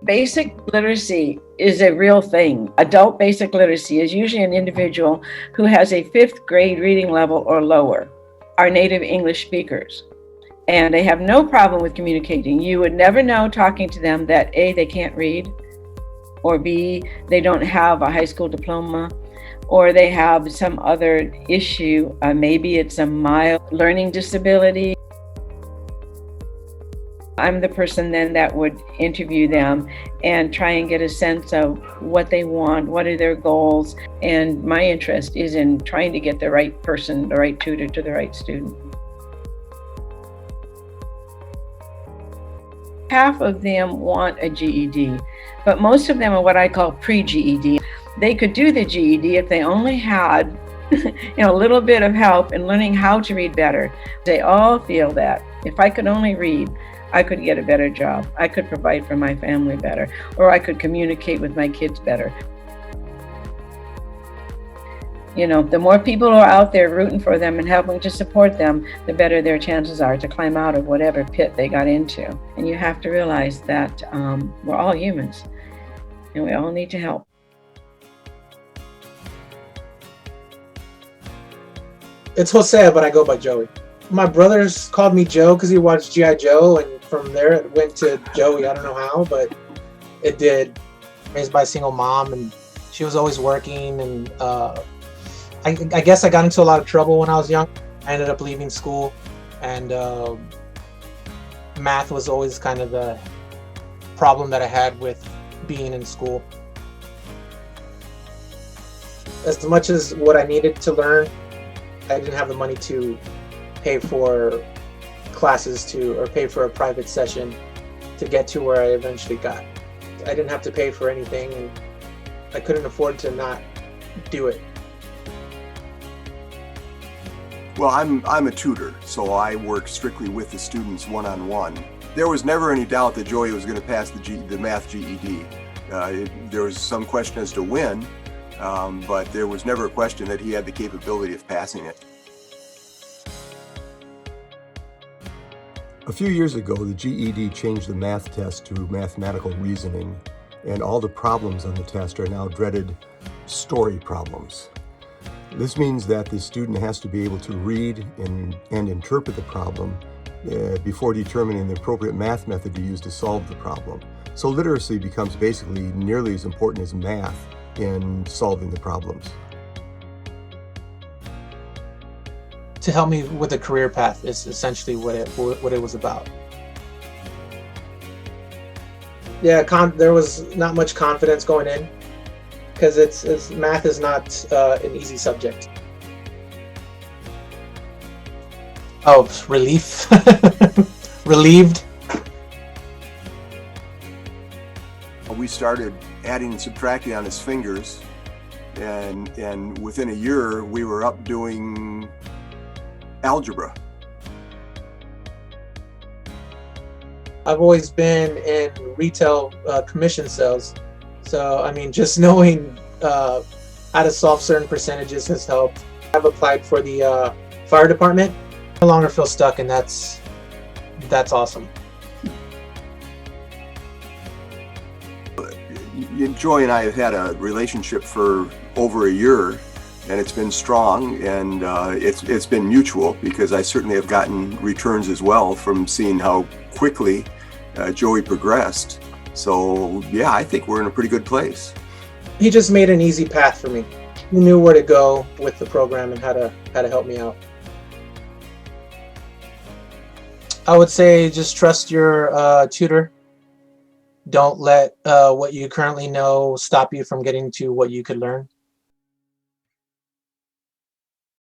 Basic literacy is a real thing. Adult basic literacy is usually an individual who has a 5th grade reading level or lower, are native English speakers, and they have no problem with communicating. You would never know talking to them that A, they can't read, or B, they don't have a high school diploma, or they have some other issue. Maybe it's a mild learning disability. I'm the person then that would interview them and try and get a sense of what they want, what are their goals, and my interest is in trying to get the right person, the right tutor to the right student. Half of them want a GED, but most of them are what I call pre-GED. They could do the GED if they only had a little bit of help in learning how to read better. They all feel that if I could only read, I could get a better job, I could provide for my family better, or I could communicate with my kids better. The more people who are out there rooting for them and helping to support them, the better their chances are to climb out of whatever pit they got into. And you have to realize that we're all humans and we all need to help. It's Jose, but I go by Joey. My brothers called me Joe because he watched G.I. Joe, and from there it went to Joey. I don't know how, but it did. Raised by a single mom, and she was always working, and I guess I got into a lot of trouble when I was young. I ended up leaving school, and math was always kind of the problem that I had with being in school. As much as what I needed to learn, I didn't have the money to pay for classes or pay for a private session to get to where I eventually got. I didn't have to pay for anything, and I couldn't afford to not do it. Well, I'm a tutor, so I work strictly with the students one-on-one. There was never any doubt that Joey was going to pass the math GED. There was some question as to when, but there was never a question that he had the capability of passing it. A few years ago, the GED changed the math test to mathematical reasoning, and all the problems on the test are now dreaded story problems. This means that the student has to be able to read and interpret the problem before determining the appropriate math method to use to solve the problem. So literacy becomes basically nearly as important as math in solving the problems. To help me with the career path is essentially what it was about. Yeah, there was not much confidence going in because math is not an easy subject. Oh, relief, relieved. We started adding and subtracting on his fingers, and within a year we were up doing algebra. I've always been in retail commission sales, so I mean, just knowing how to solve certain percentages has helped. I've applied for the fire department. I no longer feel stuck, and that's awesome. Joy and I have had a relationship for over a year, and it's been strong, and it's been mutual, because I certainly have gotten returns as well from seeing how quickly Joey progressed. So yeah, I think we're in a pretty good place. He just made an easy path for me. He knew where to go with the program and how to help me out. I would say just trust your tutor. Don't let what you currently know stop you from getting to what you could learn.